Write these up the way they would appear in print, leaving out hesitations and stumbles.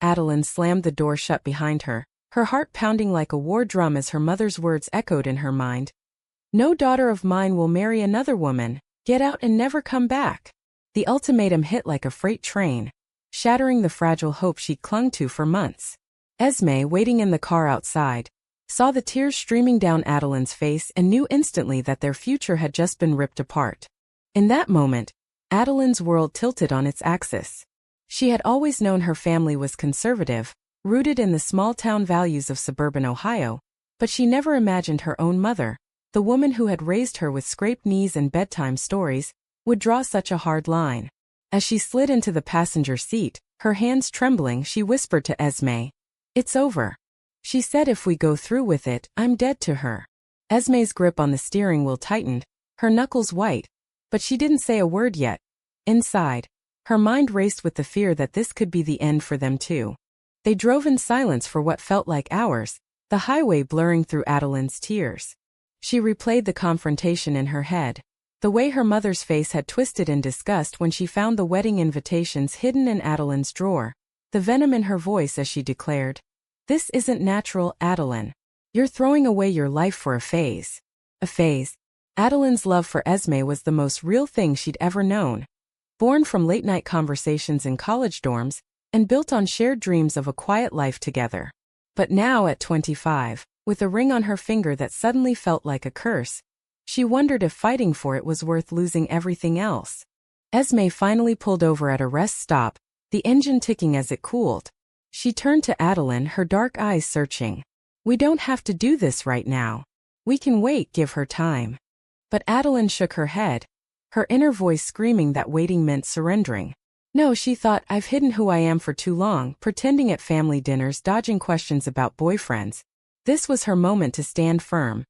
Adeline slammed the door shut behind her, her heart pounding like a war drum as her mother's words echoed in her mind. "No daughter of mine will marry another woman. Get out and never come back." The ultimatum hit like a freight train, shattering the fragile hope she'd clung to for months. Esme, waiting in the car outside, saw the tears streaming down Adeline's face and knew instantly that their future had just been ripped apart. In that moment, Adeline's world tilted on its axis. She had always known her family was conservative, rooted in the small-town values of suburban Ohio, but she never imagined her own mother, the woman who had raised her with scraped knees and bedtime stories, would draw such a hard line. As she slid into the passenger seat, her hands trembling, she whispered to Esme, "It's over." She said, "If we go through with it, I'm dead to her." Esme's grip on the steering wheel tightened, her knuckles white, but she didn't say a word yet. Inside, her mind raced with the fear that this could be the end for them too. They drove in silence for what felt like hours, the highway blurring through Adeline's tears. She replayed the confrontation in her head, the way her mother's face had twisted in disgust when she found the wedding invitations hidden in Adeline's drawer, the venom in her voice as she declared, "This isn't natural, Adeline. You're throwing away your life for a phase." A phase. Adeline's love for Esme was the most real thing she'd ever known. Born from late-night conversations in college dorms, and built on shared dreams of a quiet life together. But now at 25, with a ring on her finger that suddenly felt like a curse, she wondered if fighting for it was worth losing everything else. Esme finally pulled over at a rest stop, the engine ticking as it cooled. She turned to Adeline, her dark eyes searching. "We don't have to do this right now. We can wait, give her time." But Adeline shook her head, her inner voice screaming that waiting meant surrendering. "No," she thought, "I've hidden who I am for too long, pretending at family dinners, dodging questions about boyfriends." This was her moment to stand firm,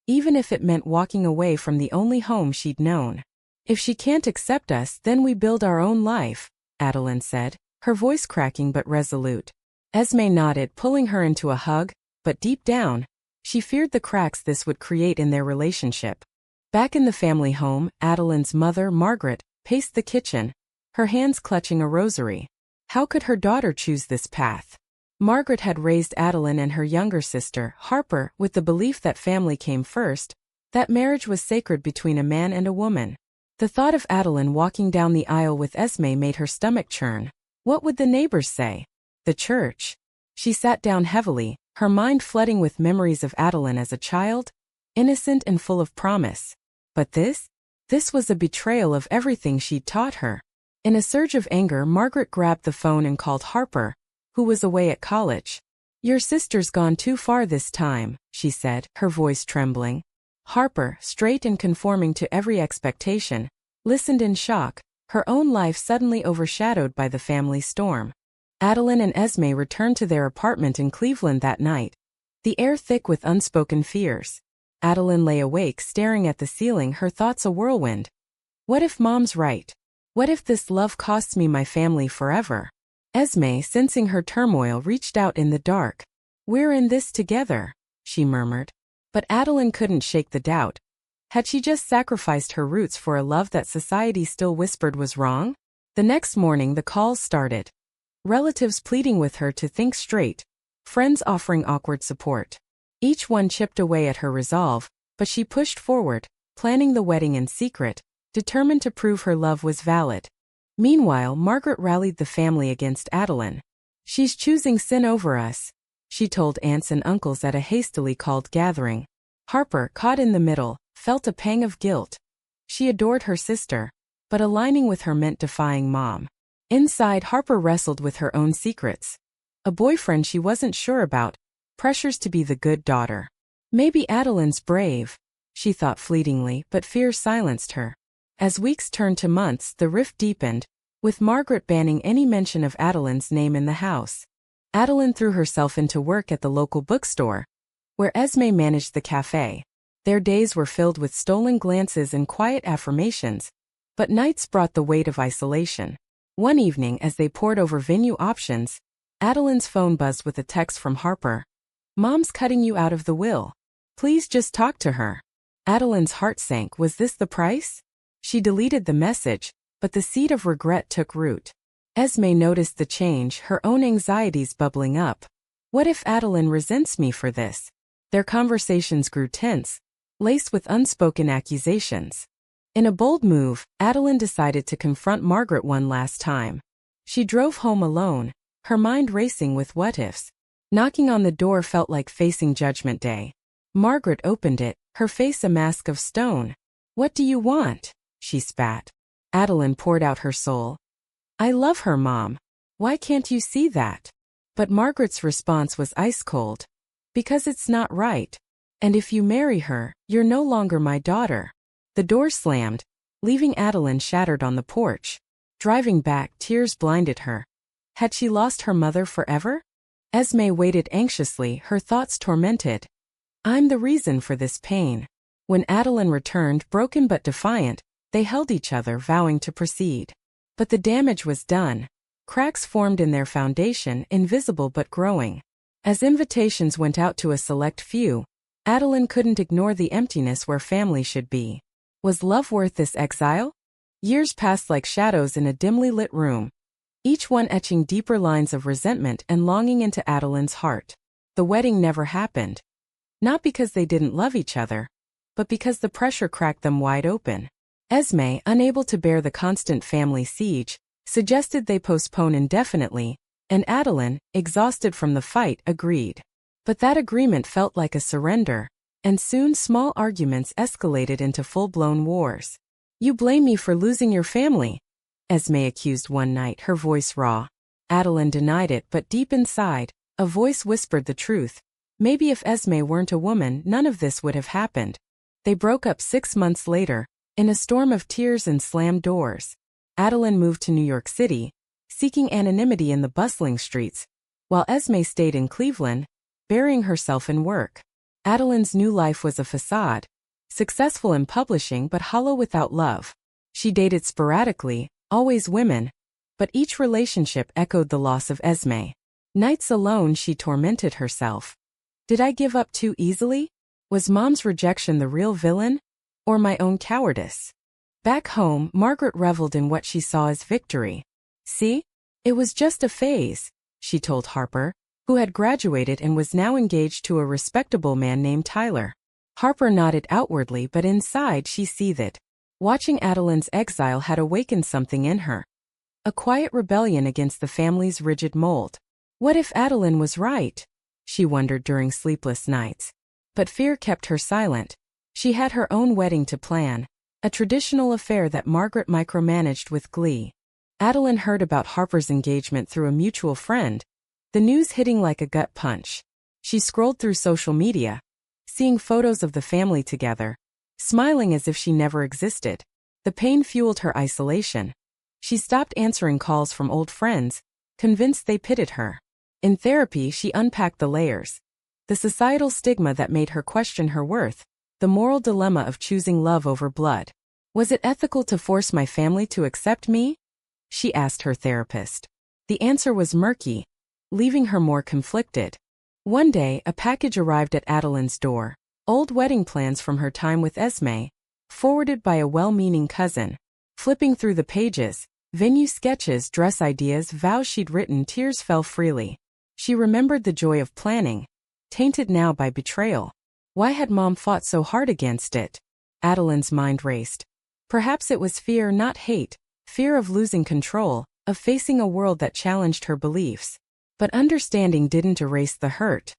even if it meant walking away from the only home she'd known. "If she can't accept us, then we build our own life," Adeline said, her voice cracking but resolute. Esme nodded, pulling her into a hug, but deep down, she feared the cracks this would create in their relationship. Back in the family home, Adeline's mother, Margaret, paced the kitchen, her hands clutching a rosary. How could her daughter choose this path? Margaret had raised Adeline and her younger sister, Harper, with the belief that family came first, that marriage was sacred between a man and a woman. The thought of Adeline walking down the aisle with Esme made her stomach churn. What would the neighbors say? The church? She sat down heavily, her mind flooding with memories of Adeline as a child, innocent and full of promise. But this was a betrayal of everything she'd taught her. In a surge of anger, Margaret grabbed the phone and called Harper, who was away at college. "Your sister's gone too far this time," she said, her voice trembling. Harper, straight and conforming to every expectation, listened in shock, her own life suddenly overshadowed by the family storm. Adeline and Esme returned to their apartment in Cleveland that night, the air thick with unspoken fears. Adeline lay awake, staring at the ceiling, her thoughts a whirlwind. What if Mom's right? What if this love costs me my family forever? Esme, sensing her turmoil, reached out in the dark. "We're in this together," she murmured. But Adeline couldn't shake the doubt. Had she just sacrificed her roots for a love that society still whispered was wrong? The next morning the calls started. Relatives pleading with her to think straight, friends offering awkward support. Each one chipped away at her resolve, but she pushed forward, planning the wedding in secret, determined to prove her love was valid. Meanwhile, Margaret rallied the family against Adeline. "She's choosing sin over us," she told aunts and uncles at a hastily called gathering. Harper, caught in the middle, felt a pang of guilt. She adored her sister, but aligning with her meant defying Mom. Inside, Harper wrestled with her own secrets. A boyfriend she wasn't sure about, pressures to be the good daughter. Maybe Adeline's brave, she thought fleetingly, but fear silenced her. As weeks turned to months, the rift deepened, with Margaret banning any mention of Adeline's name in the house. Adeline threw herself into work at the local bookstore, where Esme managed the cafe. Their days were filled with stolen glances and quiet affirmations, but nights brought the weight of isolation. One evening, as they pored over venue options, Adeline's phone buzzed with a text from Harper. "Mom's cutting you out of the will. Please just talk to her." Adeline's heart sank. Was this the price? She deleted the message, but the seed of regret took root. Esme noticed the change, her own anxieties bubbling up. What if Adeline resents me for this? Their conversations grew tense, laced with unspoken accusations. In a bold move, Adeline decided to confront Margaret one last time. She drove home alone, her mind racing with what-ifs. Knocking on the door felt like facing Judgment Day. Margaret opened it, her face a mask of stone. "What do you want?" she spat. Adeline poured out her soul. "I love her, Mom. Why can't you see that?" But Margaret's response was ice-cold. "Because it's not right. And if you marry her, you're no longer my daughter." The door slammed, leaving Adeline shattered on the porch. Driving back, tears blinded her. Had she lost her mother forever? Esme waited anxiously, her thoughts tormented. "I'm the reason for this pain." When Adeline returned, broken but defiant, they held each other, vowing to proceed. But the damage was done. Cracks formed in their foundation, invisible but growing. As invitations went out to a select few, Adeline couldn't ignore the emptiness where family should be. Was love worth this exile? Years passed like shadows in a dimly lit room, each one etching deeper lines of resentment and longing into Adeline's heart. The wedding never happened. Not because they didn't love each other, but because the pressure cracked them wide open. Esme, unable to bear the constant family siege, suggested they postpone indefinitely, and Adeline, exhausted from the fight, agreed. But that agreement felt like a surrender, and soon small arguments escalated into full-blown wars. "You blame me for losing your family," Esme accused one night, her voice raw. Adeline denied it, but deep inside, a voice whispered the truth. Maybe if Esme weren't a woman, none of this would have happened. They broke up 6 months later, in a storm of tears and slammed doors. Adeline moved to New York City, seeking anonymity in the bustling streets, while Esme stayed in Cleveland, burying herself in work. Adeline's new life was a facade, successful in publishing but hollow without love. She dated sporadically, always women, but each relationship echoed the loss of Esme. Nights alone she tormented herself. Did I give up too easily? Was Mom's rejection the real villain? Or my own cowardice? Back home, Margaret reveled in what she saw as victory. "See? It was just a phase," she told Harper, who had graduated and was now engaged to a respectable man named Tyler. Harper nodded outwardly, but inside she seethed. Watching Adeline's exile had awakened something in her. A quiet rebellion against the family's rigid mold. What if Adeline was right? She wondered during sleepless nights. But fear kept her silent. She had her own wedding to plan, a traditional affair that Margaret micromanaged with glee. Adeline heard about Harper's engagement through a mutual friend, the news hitting like a gut punch. She scrolled through social media, seeing photos of the family together, smiling as if she never existed. The pain fueled her isolation. She stopped answering calls from old friends, convinced they pitied her. In therapy, she unpacked the layers. The societal stigma that made her question her worth, the moral dilemma of choosing love over blood. Was it ethical to force my family to accept me? She asked her therapist. The answer was murky, leaving her more conflicted. One day, a package arrived at Adeline's door. Old wedding plans from her time with Esme, forwarded by a well-meaning cousin. Flipping through the pages, venue sketches, dress ideas, vows she'd written, tears fell freely. She remembered the joy of planning, tainted now by betrayal. Why had Mom fought so hard against it? Adeline's mind raced. Perhaps it was fear, not hate, fear of losing control, of facing a world that challenged her beliefs. But understanding didn't erase the hurt.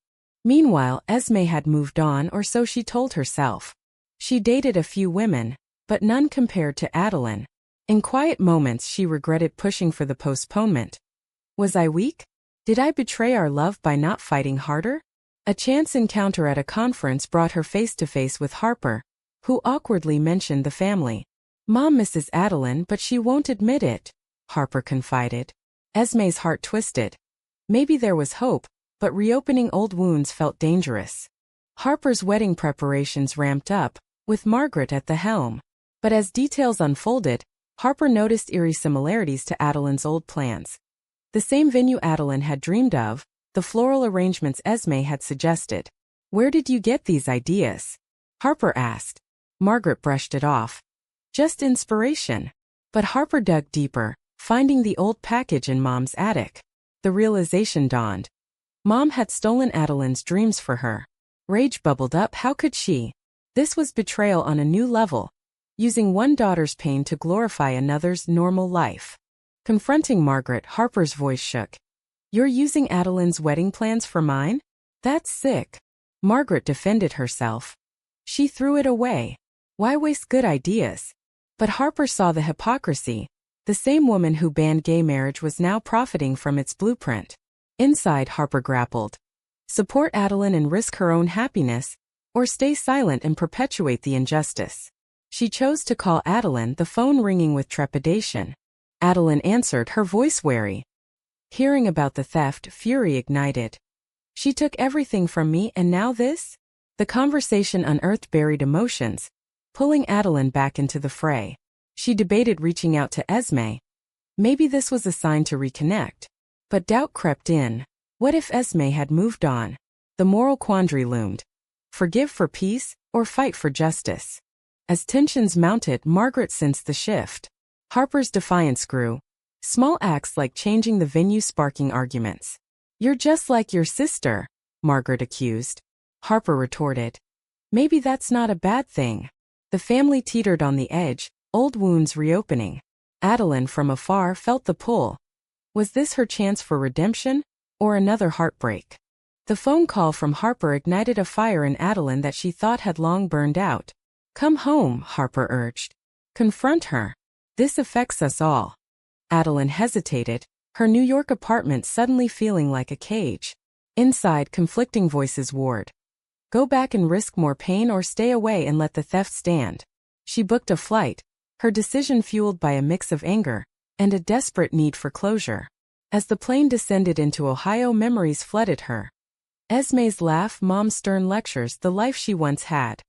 Meanwhile, Esme had moved on, or so she told herself. She dated a few women, but none compared to Adeline. In quiet moments she regretted pushing for the postponement. Was I weak? Did I betray our love by not fighting harder? A chance encounter at a conference brought her face to face with Harper, who awkwardly mentioned the family. Mom misses Adeline, but she won't admit it, Harper confided. Esme's heart twisted. Maybe there was hope, but reopening old wounds felt dangerous. Harper's wedding preparations ramped up, with Margaret at the helm. But as details unfolded, Harper noticed eerie similarities to Adeline's old plans. The same venue Adeline had dreamed of, the floral arrangements Esme had suggested. Where did you get these ideas? Harper asked. Margaret brushed it off. Just inspiration. But Harper dug deeper, finding the old package in Mom's attic. The realization dawned. Mom had stolen Adeline's dreams for her. Rage bubbled up. How could she? This was betrayal on a new level, using one daughter's pain to glorify another's normal life. Confronting Margaret, Harper's voice shook. You're using Adeline's wedding plans for mine? That's sick. Margaret defended herself. She threw it away. Why waste good ideas? But Harper saw the hypocrisy. The same woman who banned gay marriage was now profiting from its blueprint. Inside, Harper grappled. Support Adeline and risk her own happiness, or stay silent and perpetuate the injustice. She chose to call Adeline, the phone ringing with trepidation. Adeline answered, her voice wary. Hearing about the theft, fury ignited. She took everything from me and now this? The conversation unearthed buried emotions, pulling Adeline back into the fray. She debated reaching out to Esme. Maybe this was a sign to reconnect. But doubt crept in. What if Esme had moved on? The moral quandary loomed. Forgive for peace, or fight for justice? As tensions mounted, Margaret sensed the shift. Harper's defiance grew. Small acts like changing the venue sparking arguments. You're just like your sister, Margaret accused. Harper retorted. Maybe that's not a bad thing. The family teetered on the edge, old wounds reopening. Adeline from afar felt the pull. Was this her chance for redemption, or another heartbreak? The phone call from Harper ignited a fire in Adeline that she thought had long burned out. Come home, Harper urged. Confront her. This affects us all. Adeline hesitated, her New York apartment suddenly feeling like a cage. Inside, conflicting voices warred. Go back and risk more pain or stay away and let the theft stand. She booked a flight, her decision fueled by a mix of anger and a desperate need for closure. As the plane descended into Ohio, memories flooded her. Esme's laugh, Mom's stern lectures, the life she once had.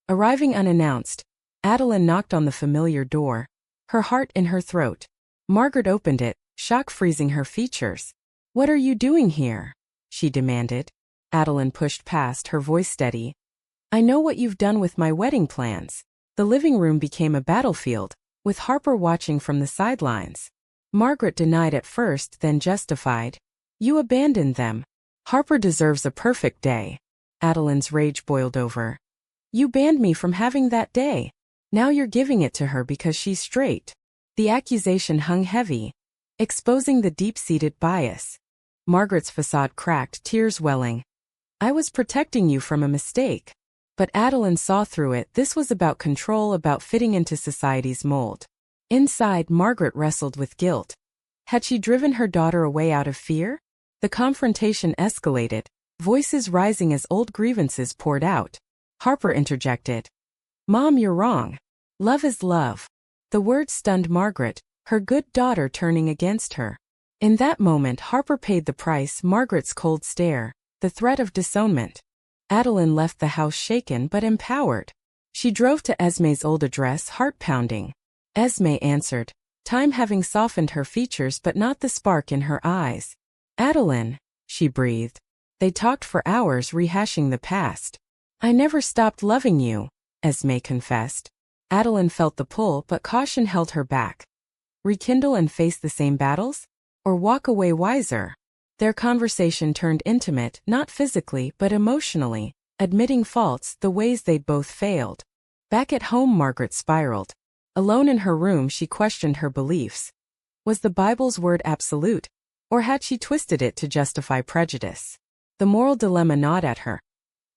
Arriving unannounced, Adeline knocked on the familiar door, her heart in her throat. Margaret opened it, shock freezing her features. What are you doing here? She demanded. Adeline pushed past, her voice steady. I know what you've done with my wedding plans. The living room became a battlefield, with Harper watching from the sidelines. Margaret denied at first, then justified. You abandoned them. Harper deserves a perfect day. Adeline's rage boiled over. You banned me from having that day. Now you're giving it to her because she's straight. The accusation hung heavy, exposing the deep-seated bias. Margaret's facade cracked, tears welling. I was protecting you from a mistake. But Adeline saw through it. This was about control, about fitting into society's mold. Inside, Margaret wrestled with guilt. Had she driven her daughter away out of fear? The confrontation escalated, voices rising as old grievances poured out. Harper interjected. Mom, you're wrong. Love is love. The words stunned Margaret, her good daughter turning against her. In that moment, Harper paid the price, Margaret's cold stare, the threat of disownment. Adeline left the house shaken but empowered. She drove to Esme's old address, heart pounding. Esme answered, time having softened her features but not the spark in her eyes. Adeline, she breathed. They talked for hours, rehashing the past. I never stopped loving you, Esme confessed. Adeline felt the pull, but caution held her back. Rekindle and face the same battles? Or walk away wiser? Their conversation turned intimate, not physically but emotionally, admitting faults, the ways they'd both failed. Back at home, Margaret spiraled. Alone in her room, she questioned her beliefs. Was the Bible's word absolute? Or had she twisted it to justify prejudice? The moral dilemma gnawed at her.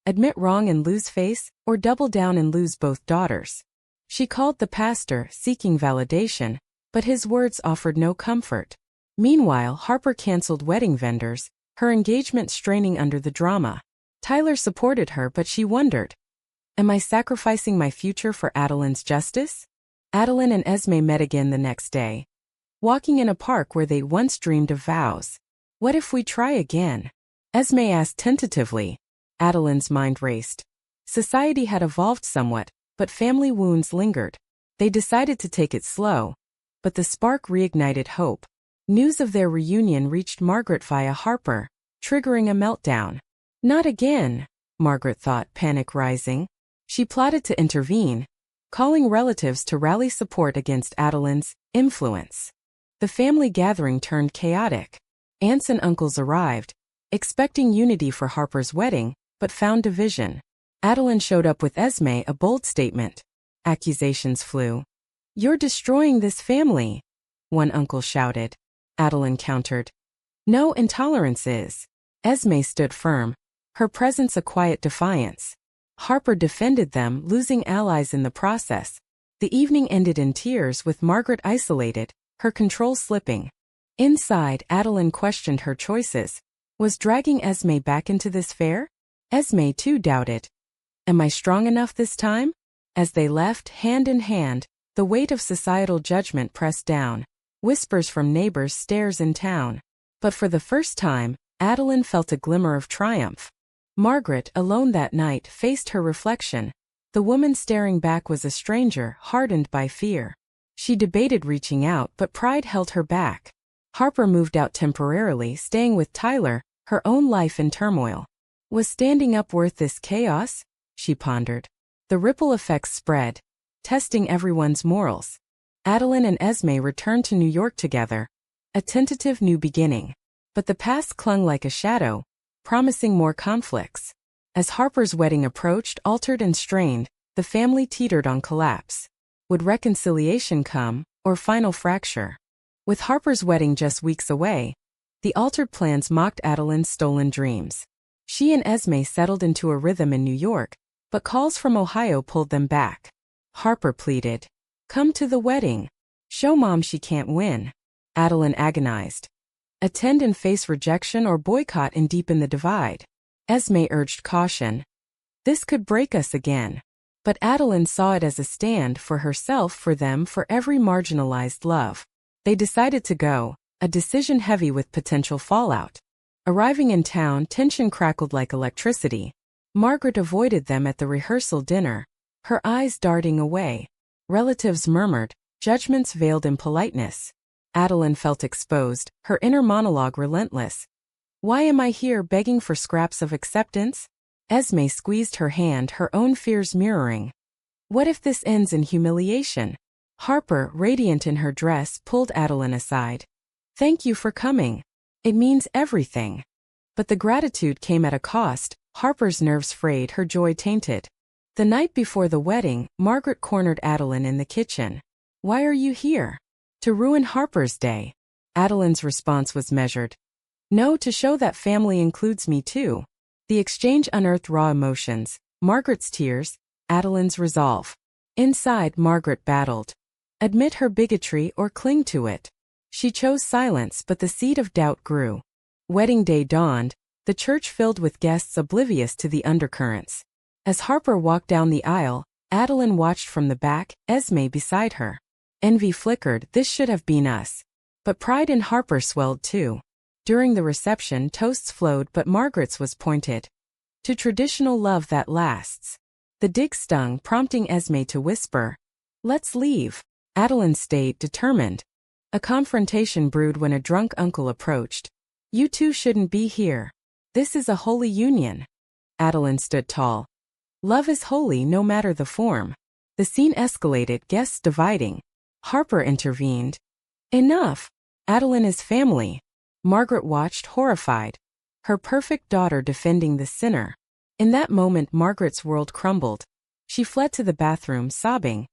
Admit wrong and lose face, or double down and lose both daughters? She called the pastor, seeking validation, but his words offered no comfort. Meanwhile, Harper canceled wedding vendors, her engagement straining under the drama. Tyler supported her, but she wondered, am I sacrificing my future for Adeline's justice? Adeline and Esme met again the next day, walking in a park where they once dreamed of vows. What if we try again? Esme asked tentatively. Adeline's mind raced. Society had evolved somewhat, but family wounds lingered. They decided to take it slow, but the spark reignited hope. News of their reunion reached Margaret via Harper, triggering a meltdown. Not again, Margaret thought, panic rising. She plotted to intervene, calling relatives to rally support against Adeline's influence. The family gathering turned chaotic. Aunts and uncles arrived, expecting unity for Harper's wedding, but found division. Adeline showed up with Esme, a bold statement. Accusations flew. "You're destroying this family," one uncle shouted. Adeline countered. "No, intolerance is." Esme stood firm, her presence a quiet defiance. Harper defended them, losing allies in the process. The evening ended in tears, with Margaret isolated, her control slipping. Inside, Adeline questioned her choices. Was dragging Esme back into this fair? Esme too doubted. Am I strong enough this time? As they left, hand in hand, the weight of societal judgment pressed down. Whispers from neighbors, stares in town. But for the first time, Adeline felt a glimmer of triumph. Margaret, alone that night, faced her reflection. The woman staring back was a stranger, hardened by fear. She debated reaching out, but pride held her back. Harper moved out temporarily, staying with Tyler, her own life in turmoil. Was standing up worth this chaos? She pondered. The ripple effects spread, testing everyone's morals. Adeline and Esme returned to New York together. A tentative new beginning. But the past clung like a shadow, promising more conflicts. As Harper's wedding approached, altered and strained, the family teetered on collapse. Would reconciliation come, or final fracture? With Harper's wedding just weeks away, the altered plans mocked Adeline's stolen dreams. She and Esme settled into a rhythm in New York, but calls from Ohio pulled them back. Harper pleaded, "Come to the wedding. Show Mom she can't win." Adeline agonized. Attend and face rejection or boycott and deepen the divide. Esme urged caution. This could break us again. But Adeline saw it as a stand for herself, for them, for every marginalized love. They decided to go, a decision heavy with potential fallout. Arriving in town, tension crackled like electricity. Margaret avoided them at the rehearsal dinner, her eyes darting away. Relatives murmured, judgments veiled in politeness. Adeline felt exposed, her inner monologue relentless. Why am I here begging for scraps of acceptance? Esme squeezed her hand, her own fears mirroring. What if this ends in humiliation? Harper, radiant in her dress, pulled Adeline aside. Thank you for coming. It means everything. But the gratitude came at a cost. Harper's nerves frayed, her joy tainted. The night before the wedding, Margaret cornered Adeline in the kitchen. Why are you here? To ruin Harper's day. Adeline's response was measured. No, to show that family includes me too. The exchange unearthed raw emotions, Margaret's tears, Adeline's resolve. Inside, Margaret battled. Admit her bigotry or cling to it. She chose silence, but the seed of doubt grew. Wedding day dawned, the church filled with guests oblivious to the undercurrents. As Harper walked down the aisle, Adeline watched from the back, Esme beside her. Envy flickered, this should have been us. But pride in Harper swelled too. During the reception, toasts flowed, but Margaret's was pointed. To traditional love that lasts. The dig stung, prompting Esme to whisper, "Let's leave." Adeline stayed, determined. A confrontation brewed when a drunk uncle approached. You two shouldn't be here. This is a holy union. Adeline stood tall. Love is holy no matter the form. The scene escalated, guests dividing. Harper intervened. Enough. Adeline is family. Margaret watched, horrified. Her perfect daughter defending the sinner. In that moment, Margaret's world crumbled. She fled to the bathroom, sobbing.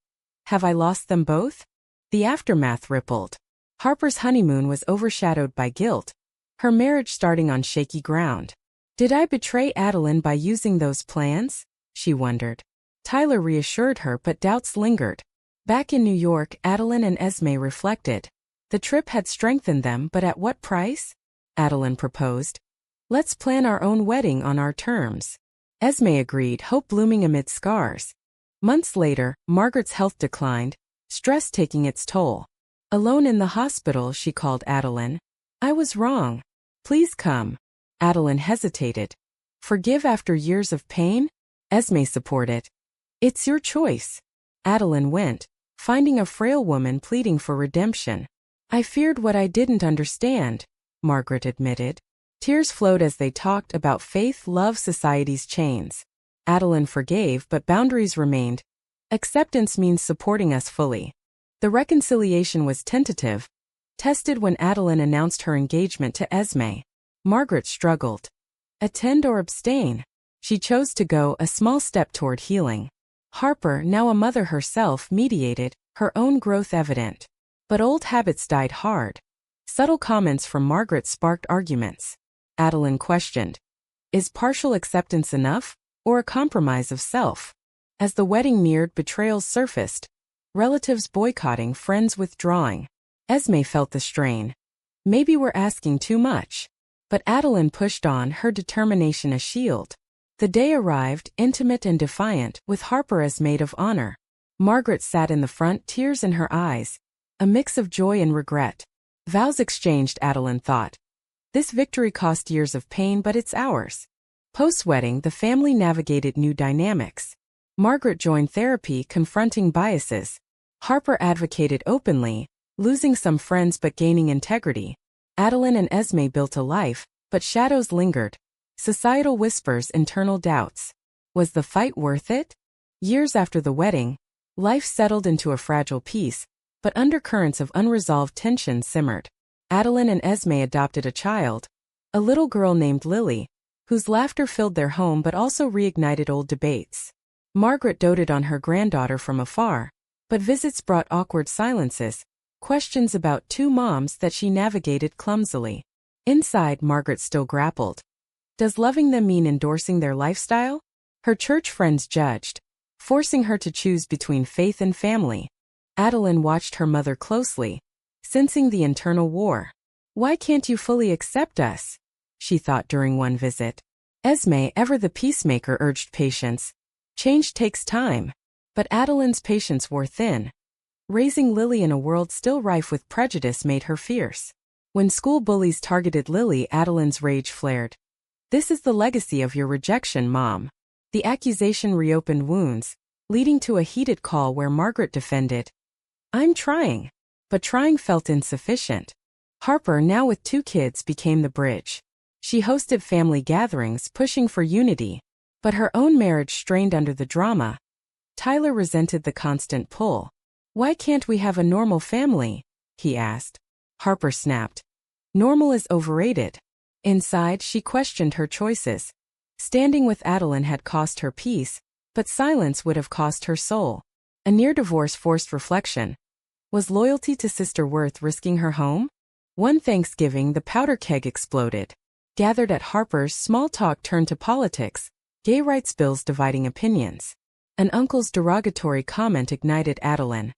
Have I lost them both? The aftermath rippled. Harper's honeymoon was overshadowed by guilt. Her marriage starting on shaky ground. Did I betray Adeline by using those plans? She wondered. Tyler reassured her, but doubts lingered. Back in New York, Adeline and Esme reflected. The trip had strengthened them, but at what price? Adeline proposed. Let's plan our own wedding on our terms. Esme agreed, hope blooming amid scars. Months later, Margaret's health declined, stress taking its toll. Alone in the hospital, she called Adeline. I was wrong. Please come. Adeline hesitated. Forgive after years of pain? Esme supported. It's your choice. Adeline went, finding a frail woman pleading for redemption. I feared what I didn't understand, Margaret admitted. Tears flowed as they talked about faith, love, society's chains. Adeline forgave, but boundaries remained. Acceptance means supporting us fully. The reconciliation was tentative, tested when Adeline announced her engagement to Esme. Margaret struggled. Attend or abstain? She chose to go, a small step toward healing. Harper, now a mother herself, mediated, her own growth evident. But old habits died hard. Subtle comments from Margaret sparked arguments. Adeline questioned, is partial acceptance enough, or a compromise of self? As the wedding neared, betrayals surfaced. Relatives boycotting, friends withdrawing. Esme felt the strain. Maybe we're asking too much. But Adeline pushed on, her determination a shield. The day arrived, intimate and defiant, with Harper as maid of honor. Margaret sat in the front, tears in her eyes. A mix of joy and regret. Vows exchanged, Adeline thought. This victory cost years of pain, but it's ours. Post-wedding, the family navigated new dynamics. Margaret joined therapy, confronting biases. Harper advocated openly, losing some friends but gaining integrity. Adeline and Esme built a life, but shadows lingered. Societal whispers, internal doubts. Was the fight worth it? Years after the wedding, life settled into a fragile peace, but undercurrents of unresolved tension simmered. Adeline and Esme adopted a child, a little girl named Lily, whose laughter filled their home but also reignited old debates. Margaret doted on her granddaughter from afar, but visits brought awkward silences, questions about two moms that she navigated clumsily. Inside, Margaret still grappled. Does loving them mean endorsing their lifestyle? Her church friends judged, forcing her to choose between faith and family. Adeline watched her mother closely, sensing the internal war. Why can't you fully accept us? She thought during one visit. Esme, ever the peacemaker, urged patience. Change takes time. But Adeline's patience wore thin. Raising Lily in a world still rife with prejudice made her fierce. When school bullies targeted Lily, Adeline's rage flared. This is the legacy of your rejection, Mom. The accusation reopened wounds, leading to a heated call where Margaret defended. I'm trying. But trying felt insufficient. Harper, now with 2 kids, became the bridge. She hosted family gatherings, pushing for unity. But her own marriage strained under the drama. Tyler resented the constant pull. Why can't we have a normal family? He asked. Harper snapped. Normal is overrated. Inside, she questioned her choices. Standing with Adeline had cost her peace, but silence would have cost her soul. A near divorce forced reflection. Was loyalty to sister worth risking her home? One Thanksgiving, the powder keg exploded. Gathered at Harper's, small talk turned to politics, gay rights bills dividing opinions. An uncle's derogatory comment ignited Adeline.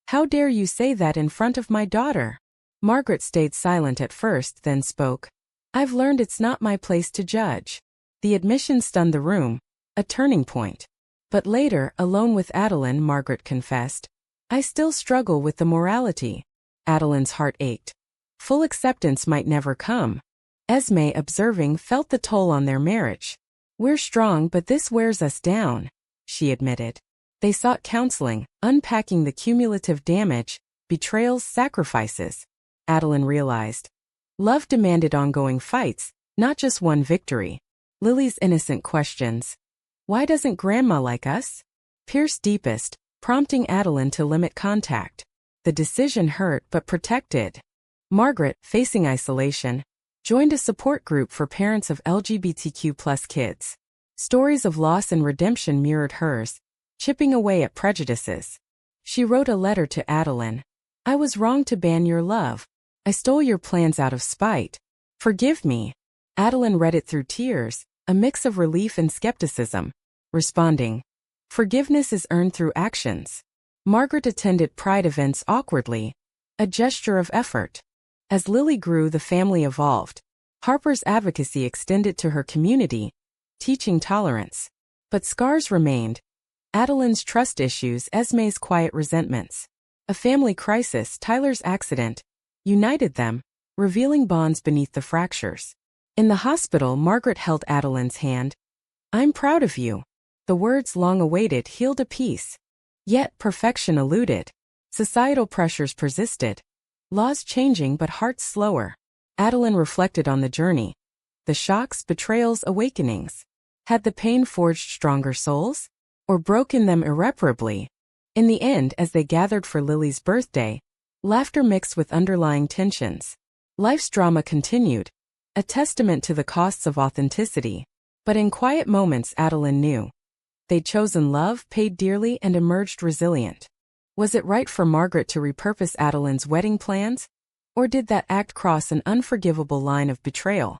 How dare you say that in front of my daughter? Margaret stayed silent at first, then spoke. I've learned it's not my place to judge. The admission stunned the room, a turning point. But later, alone with Adeline, Margaret confessed. I still struggle with the morality. Adeline's heart ached. Full acceptance might never come. Esme, observing, felt the toll on their marriage. We're strong, but this wears us down, she admitted. They sought counseling, unpacking the cumulative damage, betrayals, sacrifices. Adeline realized. Love demanded ongoing fights, not just one victory. Lily's innocent questions. Why doesn't Grandma like us? Pierced deepest, prompting Adeline to limit contact. The decision hurt but protected. Margaret, facing isolation, joined a support group for parents of LGBTQ+ kids. Stories of loss and redemption mirrored hers, chipping away at prejudices. She wrote a letter to Adeline. I was wrong to ban your love. I stole your plans out of spite. Forgive me. Adeline read it through tears, a mix of relief and skepticism, responding, forgiveness is earned through actions. Margaret attended Pride events awkwardly, a gesture of effort. As Lily grew, the family evolved. Harper's advocacy extended to her community, teaching tolerance. But scars remained. Adeline's trust issues, Esme's quiet resentments. A family crisis, Tyler's accident, united them, revealing bonds beneath the fractures. In the hospital, Margaret held Adeline's hand. I'm proud of you. The words long awaited healed a piece. Yet perfection eluded. Societal pressures persisted. Laws changing but hearts slower. Adeline reflected on the journey. The shocks, betrayals, awakenings. Had the pain forged stronger souls? Or broken them irreparably? In the end, as they gathered for Lily's birthday, Laughter mixed with underlying tensions. Life's drama continued, a testament to the costs of authenticity. But in quiet moments Adeline knew. They'd chosen love, paid dearly, and emerged resilient. Was it right for Margaret to repurpose Adeline's wedding plans? Or did that act cross an unforgivable line of betrayal?